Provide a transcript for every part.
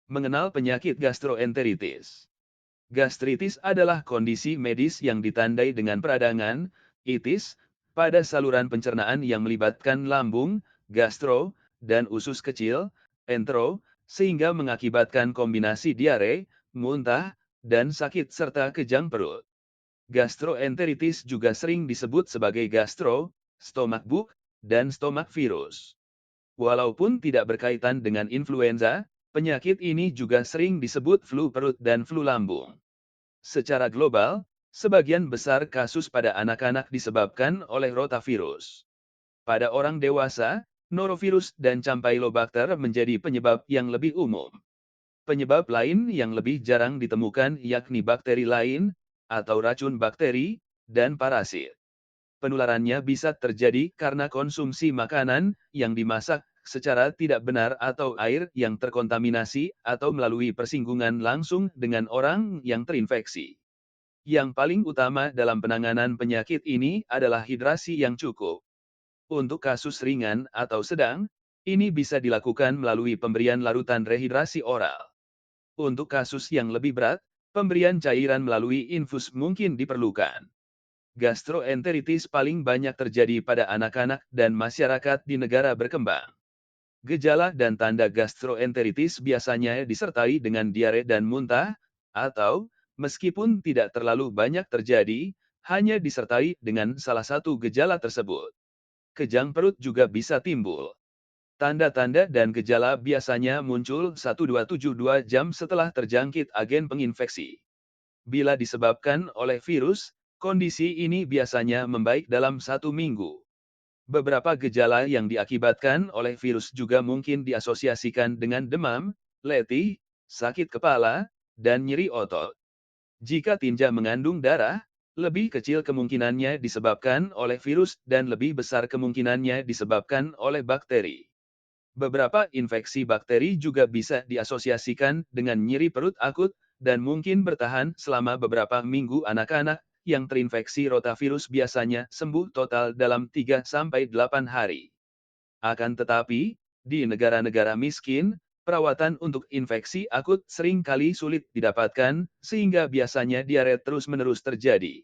Mengenal penyakit gastroenteritis. Gastritis adalah kondisi medis yang ditandai dengan peradangan, itis, pada saluran pencernaan yang melibatkan lambung, gastro, dan usus kecil, entero, sehingga mengakibatkan kombinasi diare, muntah, dan sakit serta kejang perut. Gastroenteritis juga sering disebut sebagai gastro, stomach bug, dan stomach virus. Walaupun tidak berkaitan dengan influenza, penyakit ini juga sering disebut flu perut dan flu lambung. Secara global, sebagian besar kasus pada anak-anak disebabkan oleh rotavirus. Pada orang dewasa, norovirus dan campylobacter menjadi penyebab yang lebih umum. Penyebab lain yang lebih jarang ditemukan yakni bakteri lain, atau racun bakteri, dan parasit. Penularannya bisa terjadi karena konsumsi makanan yang dimasak secara tidak benar atau air yang terkontaminasi atau melalui persinggungan langsung dengan orang yang terinfeksi. Yang paling utama dalam penanganan penyakit ini adalah hidrasi yang cukup. Untuk kasus ringan atau sedang, ini bisa dilakukan melalui pemberian larutan rehidrasi oral. Untuk kasus yang lebih berat, pemberian cairan melalui infus mungkin diperlukan. Gastroenteritis paling banyak terjadi pada anak-anak dan masyarakat di negara berkembang. Gejala dan tanda gastroenteritis biasanya disertai dengan diare dan muntah, atau, meskipun tidak terlalu banyak terjadi, hanya disertai dengan salah satu gejala tersebut. Kejang perut juga bisa timbul. Tanda-tanda dan gejala biasanya muncul 1-2-7-2 jam setelah terjangkit agen penginfeksi. Bila disebabkan oleh virus, kondisi ini biasanya membaik dalam 1 minggu. Beberapa gejala yang diakibatkan oleh virus juga mungkin diasosiasikan dengan demam, letih, sakit kepala, dan nyeri otot. Jika tinja mengandung darah, lebih kecil kemungkinannya disebabkan oleh virus dan lebih besar kemungkinannya disebabkan oleh bakteri. Beberapa infeksi bakteri juga bisa diasosiasikan dengan nyeri perut akut, dan mungkin bertahan selama beberapa minggu. Anak-anak yang terinfeksi rotavirus biasanya sembuh total dalam 3-8 hari. Akan tetapi, di negara-negara miskin, perawatan untuk infeksi akut sering kali sulit didapatkan, sehingga biasanya diare terus-menerus terjadi.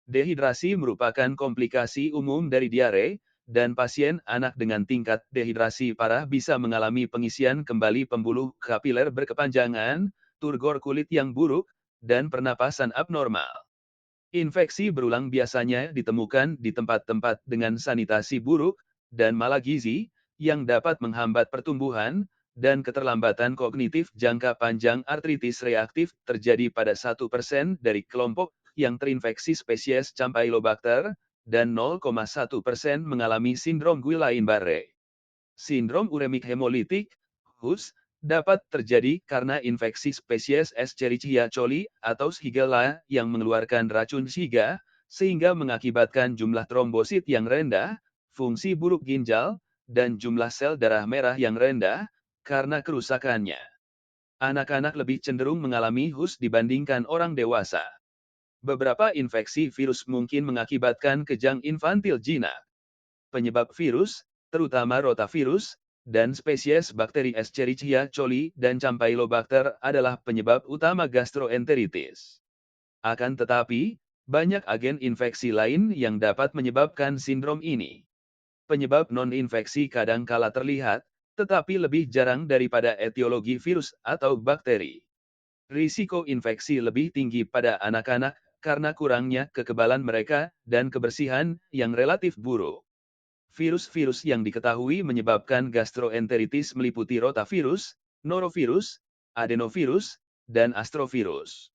Dehidrasi merupakan komplikasi umum dari diare, dan pasien anak dengan tingkat dehidrasi parah bisa mengalami pengisian kembali pembuluh kapiler berkepanjangan, turgor kulit yang buruk, dan pernapasan abnormal. Infeksi berulang biasanya ditemukan di tempat-tempat dengan sanitasi buruk, dan malagizi, yang dapat menghambat pertumbuhan, dan keterlambatan kognitif jangka panjang. Artritis reaktif terjadi pada 1% dari kelompok yang terinfeksi spesies Campylobacter, dan 0,1% mengalami sindrom Guillain-Barré. Sindrom uremik hemolitik, HUS, dapat terjadi karena infeksi spesies Escherichia coli atau Shigella yang mengeluarkan racun Shiga, sehingga mengakibatkan jumlah trombosit yang rendah, fungsi buruk ginjal, dan jumlah sel darah merah yang rendah, karena kerusakannya. Anak-anak lebih cenderung mengalami HUS dibandingkan orang dewasa. Beberapa infeksi virus mungkin mengakibatkan kejang infantil jinak. Penyebab virus, terutama rotavirus, dan spesies bakteri Escherichia coli dan Campylobacter adalah penyebab utama gastroenteritis. Akan tetapi, banyak agen infeksi lain yang dapat menyebabkan sindrom ini. Penyebab non-infeksi kadang kala terlihat, tetapi lebih jarang daripada etiologi virus atau bakteri. Risiko infeksi lebih tinggi pada anak-anak karena kurangnya kekebalan mereka dan kebersihan yang relatif buruk. Virus-virus yang diketahui menyebabkan gastroenteritis meliputi rotavirus, norovirus, adenovirus, dan astrovirus.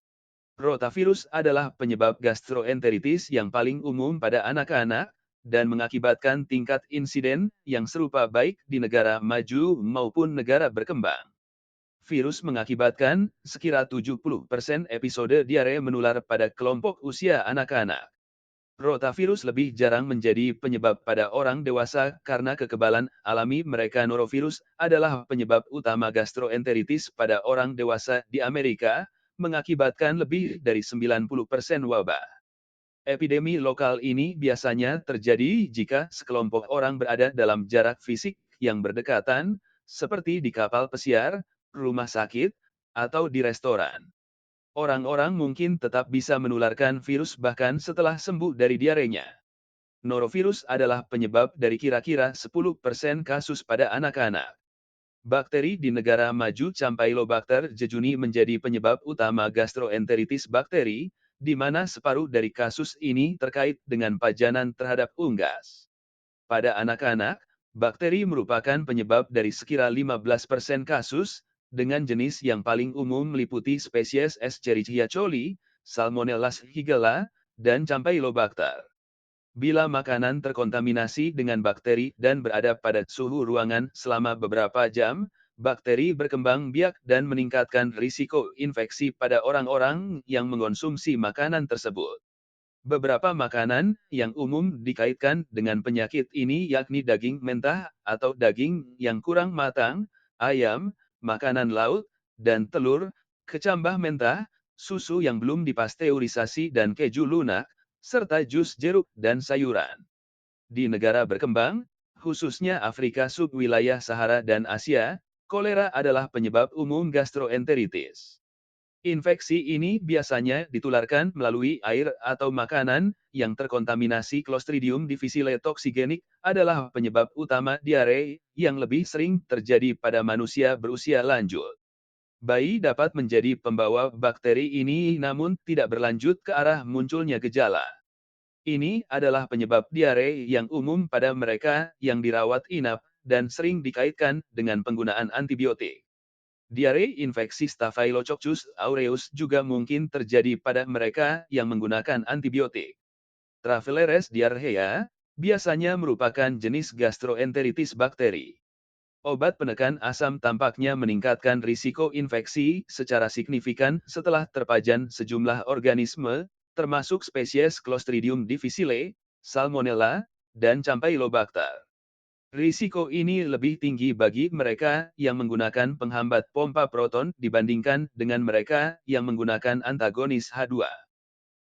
Rotavirus adalah penyebab gastroenteritis yang paling umum pada anak-anak, dan mengakibatkan tingkat insiden yang serupa baik di negara maju maupun negara berkembang. Virus mengakibatkan sekira 70% episode diare menular pada kelompok usia anak-anak. Rotavirus lebih jarang menjadi penyebab pada orang dewasa karena kekebalan alami mereka. Norovirus adalah penyebab utama gastroenteritis pada orang dewasa di Amerika, mengakibatkan lebih dari 90% wabah. Epidemi lokal ini biasanya terjadi jika sekelompok orang berada dalam jarak fisik yang berdekatan, seperti di kapal pesiar, rumah sakit, atau di restoran. Orang-orang mungkin tetap bisa menularkan virus bahkan setelah sembuh dari diarenya. Norovirus adalah penyebab dari kira-kira 10% kasus pada anak-anak. Bakteri di negara maju Campylobacter jejuni menjadi penyebab utama gastroenteritis bakteri, di mana separuh dari kasus ini terkait dengan pajanan terhadap unggas. Pada anak-anak, bakteri merupakan penyebab dari sekira 15% kasus, dengan jenis yang paling umum meliputi spesies Escherichia coli, Salmonella Shigella, dan Campylobacter. Bila makanan terkontaminasi dengan bakteri dan berada pada suhu ruangan selama beberapa jam, bakteri berkembang biak dan meningkatkan risiko infeksi pada orang-orang yang mengonsumsi makanan tersebut. Beberapa makanan yang umum dikaitkan dengan penyakit ini yakni daging mentah atau daging yang kurang matang, ayam, makanan laut, dan telur, kecambah mentah, susu yang belum dipasteurisasi dan keju lunak, serta jus jeruk dan sayuran. Di negara berkembang, khususnya Afrika subwilayah Sahara dan Asia, kolera adalah penyebab umum gastroenteritis. Infeksi ini biasanya ditularkan melalui air atau makanan yang terkontaminasi Clostridium difficile toxigenik adalah penyebab utama diare yang lebih sering terjadi pada manusia berusia lanjut. Bayi dapat menjadi pembawa bakteri ini namun tidak berlanjut ke arah munculnya gejala. Ini adalah penyebab diare yang umum pada mereka yang dirawat inap dan sering dikaitkan dengan penggunaan antibiotik. Diare infeksi Staphylococcus aureus juga mungkin terjadi pada mereka yang menggunakan antibiotik. Traveler's diarrhea biasanya merupakan jenis gastroenteritis bakteri. Obat penekan asam tampaknya meningkatkan risiko infeksi secara signifikan setelah terpajan sejumlah organisme, termasuk spesies Clostridium difficile, Salmonella, dan Campylobacter. Risiko ini lebih tinggi bagi mereka yang menggunakan penghambat pompa proton dibandingkan dengan mereka yang menggunakan antagonis H2.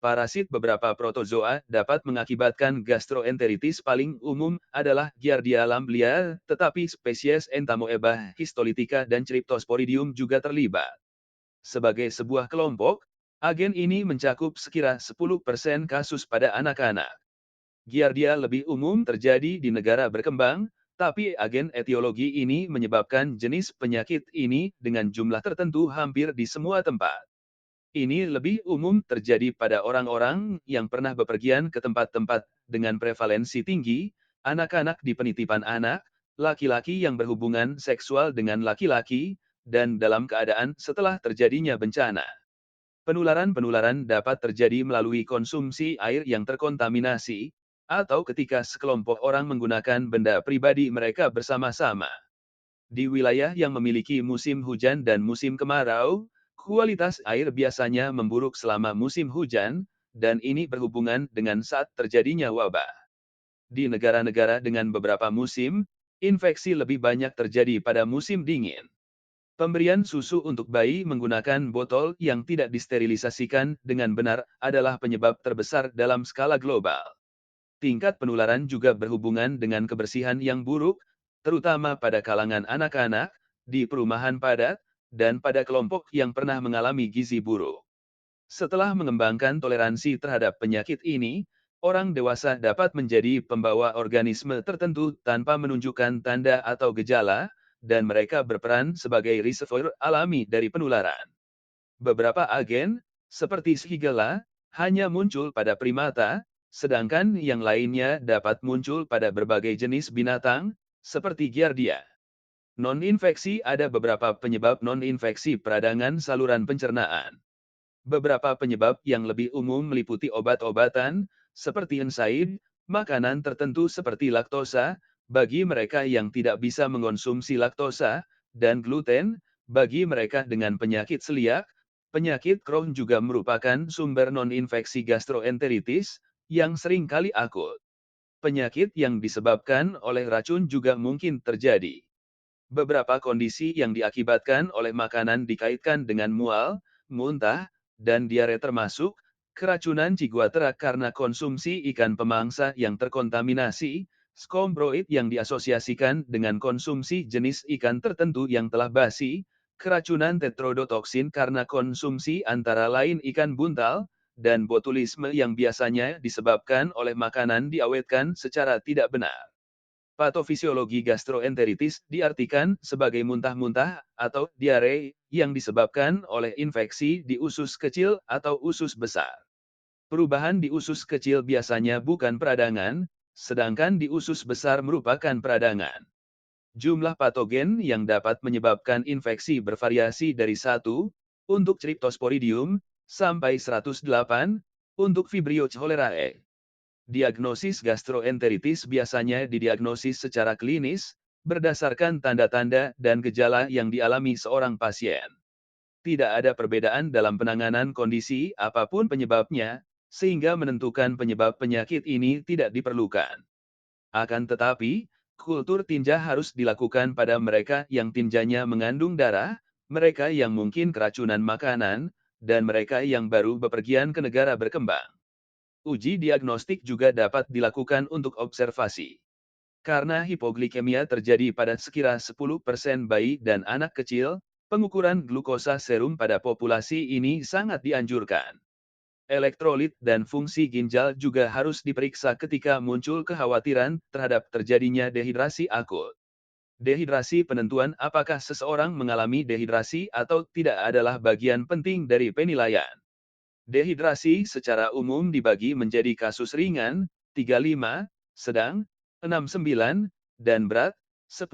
Parasit beberapa protozoa dapat mengakibatkan gastroenteritis paling umum adalah Giardia lamblia, tetapi spesies Entamoeba histolytica dan Cryptosporidium juga terlibat. Sebagai sebuah kelompok, agen ini mencakup sekira 10% kasus pada anak-anak. Giardia lebih umum terjadi di negara berkembang, tapi agen etiologi ini menyebabkan jenis penyakit ini dengan jumlah tertentu hampir di semua tempat. Ini lebih umum terjadi pada orang-orang yang pernah bepergian ke tempat-tempat dengan prevalensi tinggi, anak-anak di penitipan anak, laki-laki yang berhubungan seksual dengan laki-laki, dan dalam keadaan setelah terjadinya bencana. Penularan-penularan dapat terjadi melalui konsumsi air yang terkontaminasi, atau ketika sekelompok orang menggunakan benda pribadi mereka bersama-sama. Di wilayah yang memiliki musim hujan dan musim kemarau, kualitas air biasanya memburuk selama musim hujan, dan ini berhubungan dengan saat terjadinya wabah. Di negara-negara dengan beberapa musim, infeksi lebih banyak terjadi pada musim dingin. Pemberian susu untuk bayi menggunakan botol yang tidak disterilisasikan dengan benar adalah penyebab terbesar dalam skala global. Tingkat penularan juga berhubungan dengan kebersihan yang buruk, terutama pada kalangan anak-anak, di perumahan padat, dan pada kelompok yang pernah mengalami gizi buruk. Setelah mengembangkan toleransi terhadap penyakit ini, orang dewasa dapat menjadi pembawa organisme tertentu tanpa menunjukkan tanda atau gejala, dan mereka berperan sebagai reservoir alami dari penularan. Beberapa agen, seperti Shigella, hanya muncul pada primata, sedangkan yang lainnya dapat muncul pada berbagai jenis binatang, seperti Giardia. Non-infeksi ada beberapa penyebab non-infeksi peradangan saluran pencernaan. Beberapa penyebab yang lebih umum meliputi obat-obatan, seperti NSAID, makanan tertentu seperti laktosa, bagi mereka yang tidak bisa mengonsumsi laktosa, dan gluten, bagi mereka dengan penyakit celiak. Penyakit Crohn juga merupakan sumber non-infeksi gastroenteritis, yang sering kali akut. Penyakit yang disebabkan oleh racun juga mungkin terjadi. Beberapa kondisi yang diakibatkan oleh makanan dikaitkan dengan mual, muntah, dan diare termasuk keracunan ciguatera karena konsumsi ikan pemangsa yang terkontaminasi, scombroid yang diasosiasikan dengan konsumsi jenis ikan tertentu yang telah basi, keracunan tetrodotoksin karena konsumsi antara lain ikan buntal, dan botulisme yang biasanya disebabkan oleh makanan diawetkan secara tidak benar. Patofisiologi gastroenteritis diartikan sebagai muntah-muntah atau diare yang disebabkan oleh infeksi di usus kecil atau usus besar. Perubahan di usus kecil biasanya bukan peradangan, sedangkan di usus besar merupakan peradangan. Jumlah patogen yang dapat menyebabkan infeksi bervariasi dari 1 untuk Cryptosporidium sampai 108 untuk Vibrio cholerae. Diagnosis gastroenteritis biasanya didiagnosis secara klinis berdasarkan tanda-tanda dan gejala yang dialami seorang pasien. Tidak ada perbedaan dalam penanganan kondisi apapun penyebabnya, sehingga menentukan penyebab penyakit ini tidak diperlukan. Akan tetapi, kultur tinja harus dilakukan pada mereka yang tinjanya mengandung darah, mereka yang mungkin keracunan makanan, dan mereka yang baru bepergian ke negara berkembang. Uji diagnostik juga dapat dilakukan untuk observasi. Karena hipoglikemia terjadi pada sekira 10% bayi dan anak kecil, pengukuran glukosa serum pada populasi ini sangat dianjurkan. Elektrolit dan fungsi ginjal juga harus diperiksa ketika muncul kekhawatiran terhadap terjadinya dehidrasi akut. Dehidrasi penentuan apakah seseorang mengalami dehidrasi atau tidak adalah bagian penting dari penilaian. Dehidrasi secara umum dibagi menjadi kasus ringan, 35, sedang, 69, dan berat, 10.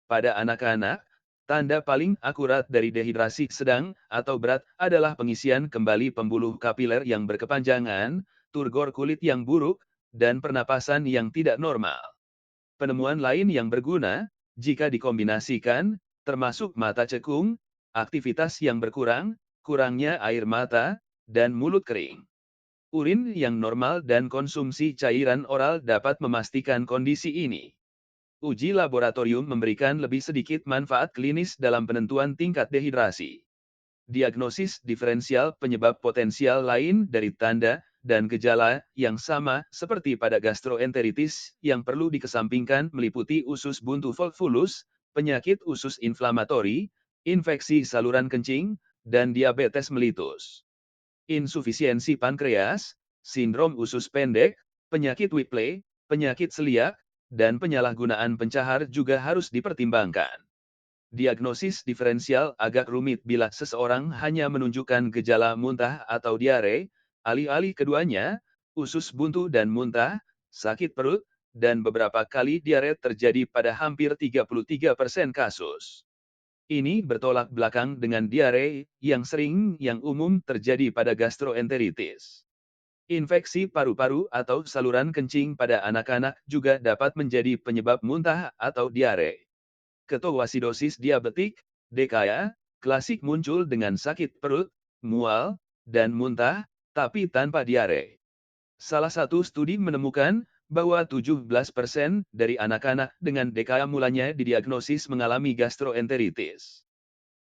Pada anak-anak, tanda paling akurat dari dehidrasi sedang atau berat adalah pengisian kembali pembuluh kapiler yang berkepanjangan, turgor kulit yang buruk, dan pernapasan yang tidak normal. Penemuan lain yang berguna, jika dikombinasikan, termasuk mata cekung, aktivitas yang berkurang, kurangnya air mata, dan mulut kering. Urin yang normal dan konsumsi cairan oral dapat memastikan kondisi ini. Uji laboratorium memberikan lebih sedikit manfaat klinis dalam penentuan tingkat dehidrasi. Diagnosis diferensial penyebab potensial lain dari tanda dan gejala yang sama seperti pada gastroenteritis yang perlu dikesampingkan meliputi usus buntu volvulus, penyakit usus inflamatori, infeksi saluran kencing, dan diabetes mellitus. Insufisiensi pankreas, sindrom usus pendek, penyakit Whipple, penyakit celiak, dan penyalahgunaan pencahar juga harus dipertimbangkan. Diagnosis diferensial agak rumit bila seseorang hanya menunjukkan gejala muntah atau diare, alih-alih keduanya, usus buntu dan muntah, sakit perut, dan beberapa kali diare terjadi pada hampir 33% kasus. Ini bertolak belakang dengan diare yang umum terjadi pada gastroenteritis. Infeksi paru-paru atau saluran kencing pada anak-anak juga dapat menjadi penyebab muntah atau diare. Ketoasidosis diabetik, DKA, klasik muncul dengan sakit perut, mual, dan muntah, tapi tanpa diare. Salah satu studi menemukan bahwa 17% dari anak-anak dengan DKA mulanya didiagnosis mengalami gastroenteritis.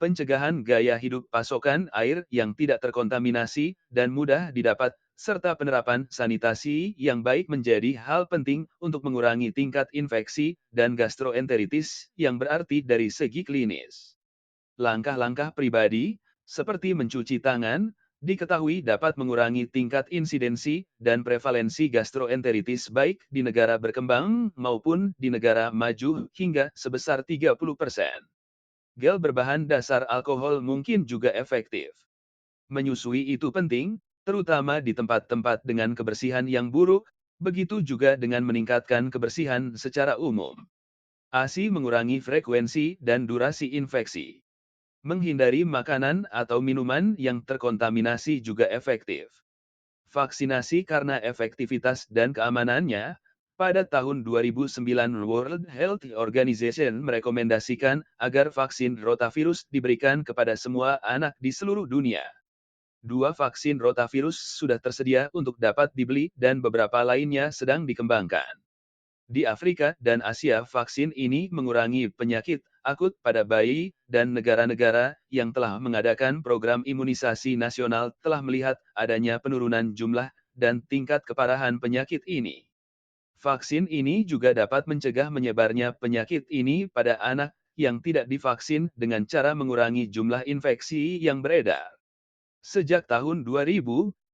Pencegahan gaya hidup pasokan air yang tidak terkontaminasi dan mudah didapat, serta penerapan sanitasi yang baik menjadi hal penting untuk mengurangi tingkat infeksi dan gastroenteritis yang berarti dari segi klinis. Langkah-langkah pribadi, seperti mencuci tangan, diketahui dapat mengurangi tingkat insidensi dan prevalensi gastroenteritis baik di negara berkembang maupun di negara maju hingga sebesar 30%. Gel berbahan dasar alkohol mungkin juga efektif. Menyusui itu penting, terutama di tempat-tempat dengan kebersihan yang buruk, begitu juga dengan meningkatkan kebersihan secara umum. ASI mengurangi frekuensi dan durasi infeksi. Menghindari makanan atau minuman yang terkontaminasi juga efektif. Vaksinasi karena efektivitas dan keamanannya, pada tahun 2009 World Health Organization merekomendasikan agar vaksin rotavirus diberikan kepada semua anak di seluruh dunia. 2 vaksin rotavirus sudah tersedia untuk dapat dibeli dan beberapa lainnya sedang dikembangkan. Di Afrika dan Asia vaksin ini mengurangi penyakit akut pada bayi, dan negara-negara yang telah mengadakan program imunisasi nasional telah melihat adanya penurunan jumlah dan tingkat keparahan penyakit ini. Vaksin ini juga dapat mencegah menyebarnya penyakit ini pada anak yang tidak divaksin dengan cara mengurangi jumlah infeksi yang beredar. Sejak tahun 2000,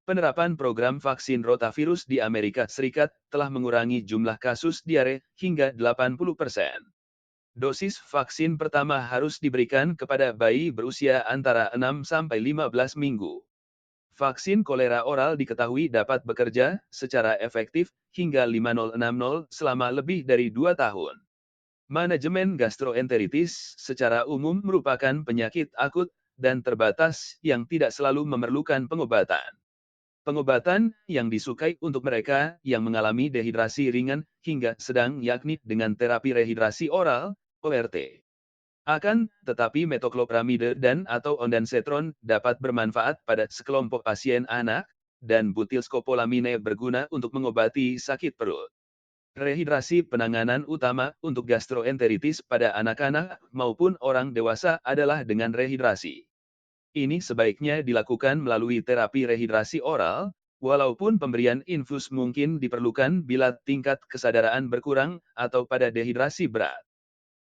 penerapan program vaksin rotavirus di Amerika Serikat telah mengurangi jumlah kasus diare hingga 80%. Dosis vaksin pertama harus diberikan kepada bayi berusia antara 6 sampai 15 minggu. Vaksin kolera oral diketahui dapat bekerja secara efektif hingga 5060 selama lebih dari 2 tahun. Manajemen gastroenteritis secara umum merupakan penyakit akut dan terbatas yang tidak selalu memerlukan pengobatan. Pengobatan yang disukai untuk mereka yang mengalami dehidrasi ringan hingga sedang yakni dengan terapi rehidrasi oral, ORT. Akan tetapi metoclopramide dan atau ondansetron dapat bermanfaat pada sekelompok pasien anak, dan butilscopolamine berguna untuk mengobati sakit perut. Rehidrasi penanganan utama untuk gastroenteritis pada anak-anak maupun orang dewasa adalah dengan rehidrasi. Ini sebaiknya dilakukan melalui terapi rehidrasi oral, walaupun pemberian infus mungkin diperlukan bila tingkat kesadaran berkurang atau pada dehidrasi berat.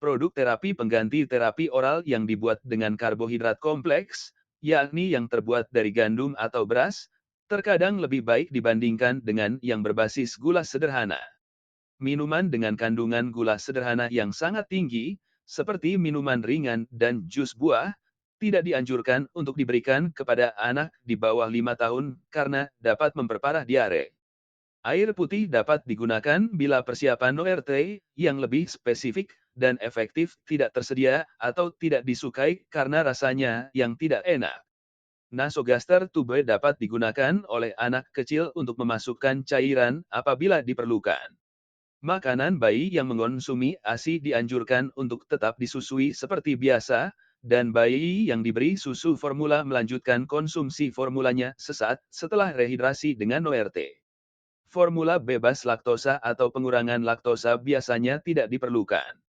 Produk terapi pengganti terapi oral yang dibuat dengan karbohidrat kompleks, yakni yang terbuat dari gandum atau beras, terkadang lebih baik dibandingkan dengan yang berbasis gula sederhana. Minuman dengan kandungan gula sederhana yang sangat tinggi, seperti minuman ringan dan jus buah, tidak dianjurkan untuk diberikan kepada anak di bawah 5 tahun karena dapat memperparah diare. Air putih dapat digunakan bila persiapan ORT yang lebih spesifik dan efektif tidak tersedia atau tidak disukai karena rasanya yang tidak enak. Nasogaster tube dapat digunakan oleh anak kecil untuk memasukkan cairan apabila diperlukan. Makanan bayi yang mengonsumi ASI dianjurkan untuk tetap disusui seperti biasa, dan bayi yang diberi susu formula melanjutkan konsumsi formulanya sesaat setelah rehidrasi dengan ORT. Formula bebas laktosa atau pengurangan laktosa biasanya tidak diperlukan.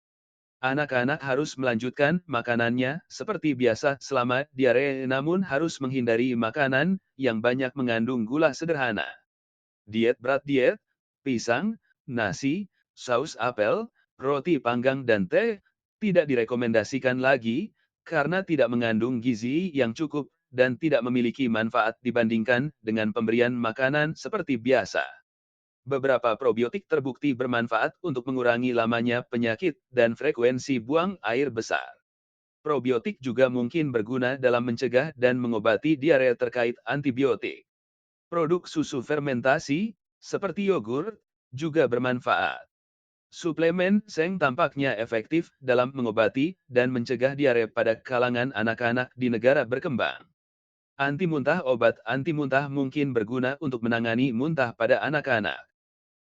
Anak-anak harus melanjutkan makanannya seperti biasa selama diare, namun harus menghindari makanan yang banyak mengandung gula sederhana. Diet berat diet, pisang, nasi, saus apel, roti panggang dan teh, tidak direkomendasikan lagi, karena tidak mengandung gizi yang cukup, dan tidak memiliki manfaat dibandingkan dengan pemberian makanan seperti biasa. Beberapa probiotik terbukti bermanfaat untuk mengurangi lamanya penyakit dan frekuensi buang air besar. Probiotik juga mungkin berguna dalam mencegah dan mengobati diare terkait antibiotik. Produk susu fermentasi, seperti yogurt, juga bermanfaat. Suplemen seng tampaknya efektif dalam mengobati dan mencegah diare pada kalangan anak-anak di negara berkembang. Anti muntah, obat anti muntah mungkin berguna untuk menangani muntah pada anak-anak.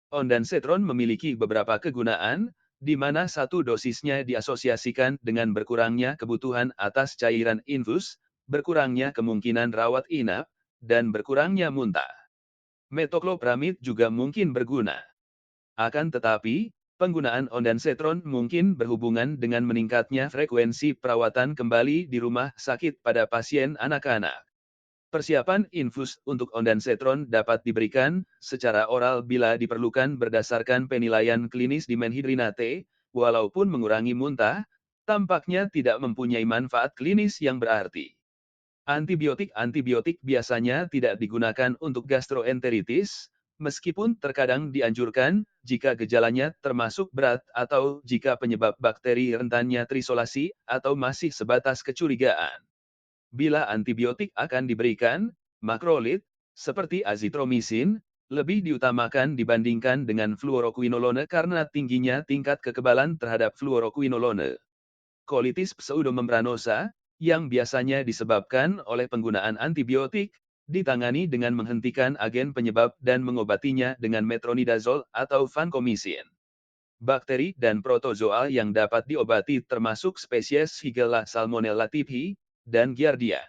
Ondansetron memiliki beberapa kegunaan, di mana satu dosisnya diasosiasikan dengan berkurangnya kebutuhan atas cairan infus, berkurangnya kemungkinan rawat inap, dan berkurangnya muntah. Metoclopramide juga mungkin berguna. Akan tetapi, penggunaan ondansetron mungkin berhubungan dengan meningkatnya frekuensi perawatan kembali di rumah sakit pada pasien anak-anak. Persiapan infus untuk ondansetron dapat diberikan secara oral bila diperlukan berdasarkan penilaian klinis di menhidrinate, walaupun mengurangi muntah, tampaknya tidak mempunyai manfaat klinis yang berarti. Antibiotik biasanya tidak digunakan untuk gastroenteritis, meskipun terkadang dianjurkan jika gejalanya termasuk berat atau jika penyebab bakteri rentannya terisolasi atau masih sebatas kecurigaan. Bila antibiotik akan diberikan, makrolid, seperti azitromisin, lebih diutamakan dibandingkan dengan fluoroquinolone karena tingginya tingkat kekebalan terhadap fluoroquinolone. Colitis pseudomembranosa, yang biasanya disebabkan oleh penggunaan antibiotik, ditangani dengan menghentikan agen penyebab dan mengobatinya dengan metronidazol atau vancomycin. Bakteri dan protozoa yang dapat diobati termasuk spesies Shigella Salmonella typhi, dan Giardia.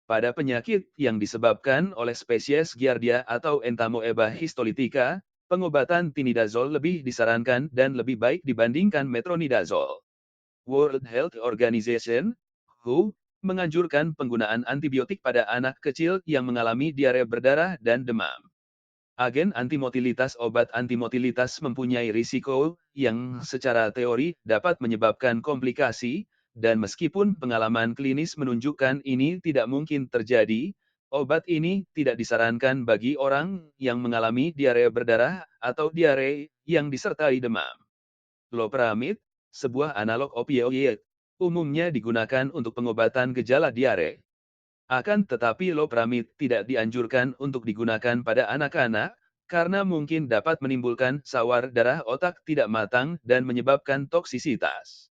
Pada penyakit yang disebabkan oleh spesies Giardia atau Entamoeba histolytica, pengobatan tinidazol lebih disarankan dan lebih baik dibandingkan metronidazol. World Health Organization, WHO, menganjurkan penggunaan antibiotik pada anak kecil yang mengalami diare berdarah dan demam. Agen antimotilitas. Obat antimotilitas mempunyai risiko yang secara teori dapat menyebabkan komplikasi, dan meskipun pengalaman klinis menunjukkan ini tidak mungkin terjadi, obat ini tidak disarankan bagi orang yang mengalami diare berdarah atau diare yang disertai demam. Loperamid, sebuah analog opioid, umumnya digunakan untuk pengobatan gejala diare. Akan tetapi loperamid tidak dianjurkan untuk digunakan pada anak-anak, karena mungkin dapat menimbulkan sawar darah otak tidak matang dan menyebabkan toksisitas.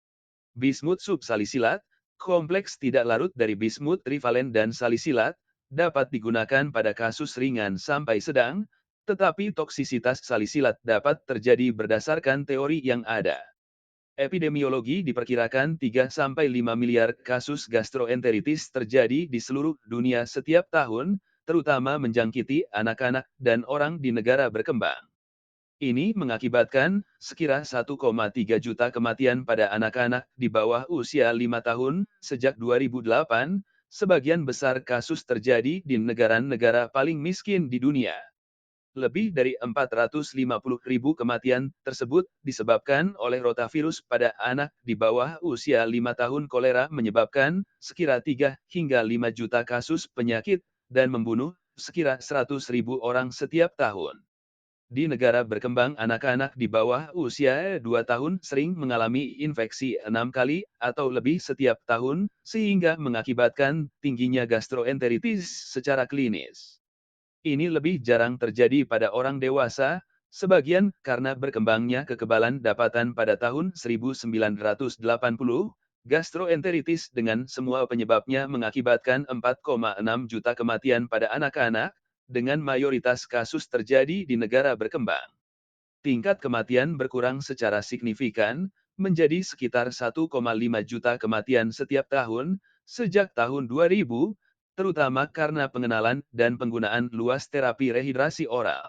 Bismut subsalisilat, kompleks tidak larut dari bismut trivalen dan salisilat, dapat digunakan pada kasus ringan sampai sedang, tetapi toksisitas salisilat dapat terjadi berdasarkan teori yang ada. Epidemiologi diperkirakan 3-5 miliar kasus gastroenteritis terjadi di seluruh dunia setiap tahun, terutama menjangkiti anak-anak dan orang di negara berkembang. Ini mengakibatkan sekira 1,3 juta kematian pada anak-anak di bawah usia 5 tahun sejak 2008, sebagian besar kasus terjadi di negara-negara paling miskin di dunia. Lebih dari 450.000 kematian tersebut disebabkan oleh rotavirus pada anak di bawah usia 5 tahun. Kolera menyebabkan sekira 3 hingga 5 juta kasus penyakit dan membunuh sekira 100.000 orang setiap tahun. Di negara berkembang, anak-anak di bawah usia 2 tahun sering mengalami infeksi 6 kali atau lebih setiap tahun, sehingga mengakibatkan tingginya gastroenteritis secara klinis. Ini lebih jarang terjadi pada orang dewasa, sebagian karena berkembangnya kekebalan dapatan pada tahun 1980. Gastroenteritis dengan semua penyebabnya mengakibatkan 4,6 juta kematian pada anak-anak, dengan mayoritas kasus terjadi di negara berkembang. Tingkat kematian berkurang secara signifikan, menjadi sekitar 1,5 juta kematian setiap tahun, sejak tahun 2000, terutama karena pengenalan dan penggunaan luas terapi rehidrasi oral.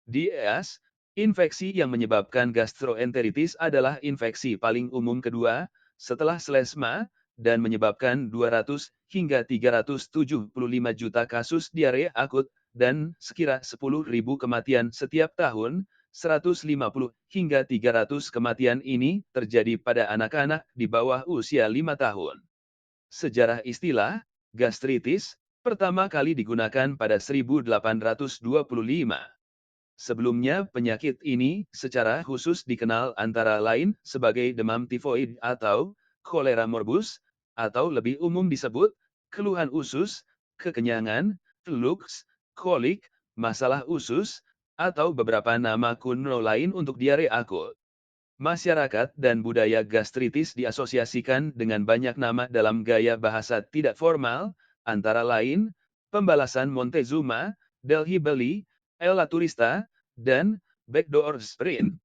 Di EAS, infeksi yang menyebabkan gastroenteritis adalah infeksi paling umum kedua, setelah selesma, dan menyebabkan 200 hingga 375 juta kasus diare akut, dan sekira 10.000 kematian setiap tahun. 150 hingga 300 kematian ini terjadi pada anak-anak di bawah usia 5 tahun. Sejarah istilah gastritis pertama kali digunakan pada 1825. Sebelumnya penyakit ini secara khusus dikenal antara lain sebagai demam tifoid atau kolera morbus, atau lebih umum disebut keluhan usus, kekenyangan, flux, kolik, masalah usus, atau beberapa nama kuno lain untuk diare akut. Masyarakat dan budaya gastritis diasosiasikan dengan banyak nama dalam gaya bahasa tidak formal, antara lain, pembalasan Montezuma, Delhi Belly, El Turista, dan backdoor sprint.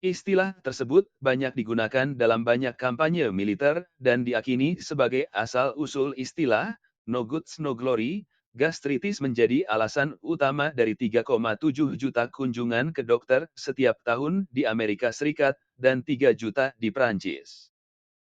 Istilah tersebut banyak digunakan dalam banyak kampanye militer dan diakini sebagai asal-usul istilah no goods no glory. Gastritis menjadi alasan utama dari 3,7 juta kunjungan ke dokter setiap tahun di Amerika Serikat dan 3 juta di Prancis.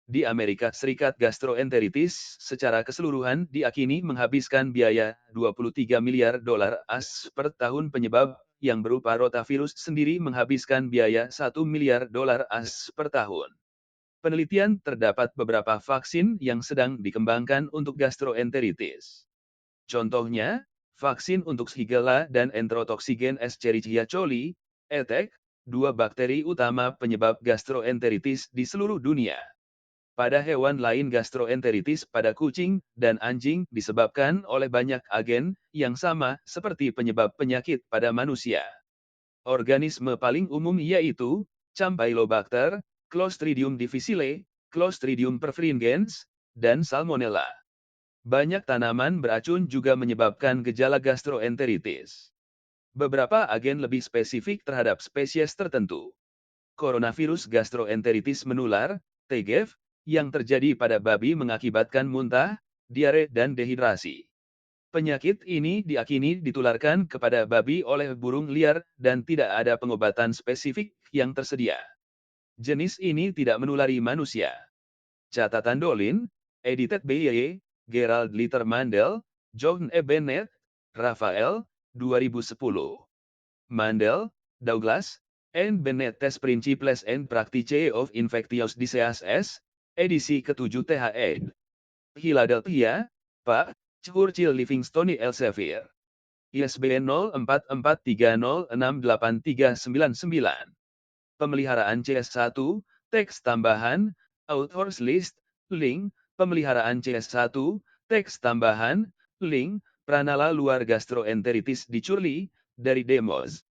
Di Amerika Serikat, gastroenteritis secara keseluruhan diakini menghabiskan biaya 23 miliar dolar AS per tahun. Penyebab yang berupa rotavirus sendiri menghabiskan biaya 1 miliar dolar AS per tahun. Penelitian terdapat beberapa vaksin yang sedang dikembangkan untuk gastroenteritis. Contohnya, vaksin untuk Shigella dan Enterotoxogen Escherichia coli, ETEC, dua bakteri utama penyebab gastroenteritis di seluruh dunia. Pada hewan lain, gastroenteritis pada kucing dan anjing disebabkan oleh banyak agen yang sama seperti penyebab penyakit pada manusia. Organisme paling umum yaitu Campylobacter, Clostridium difficile, Clostridium perfringens, dan Salmonella. Banyak tanaman beracun juga menyebabkan gejala gastroenteritis. Beberapa agen lebih spesifik terhadap spesies tertentu. Coronavirus gastroenteritis menular, TGF, yang terjadi pada babi mengakibatkan muntah, diare dan dehidrasi. Penyakit ini diakini ditularkan kepada babi oleh burung liar dan tidak ada pengobatan spesifik yang tersedia. Jenis ini tidak menulari manusia. Catatan Dolin, edited by Gerald Litter Mandel, John E. Bennett, Raphael, 2010. Mandel, Douglas, and Bennett Test Principles and Practices of Infectious Diseases, edisi ke-7 THED. Philadelphia, Pak, Churchill Livingstone Elsevier. ISBN 0443068399. Pemeliharaan CS1, teks tambahan, authors list, link, pemeliharaan CS1, teks tambahan, link, pranala luar gastroenteritis di Curlie, dari Demos.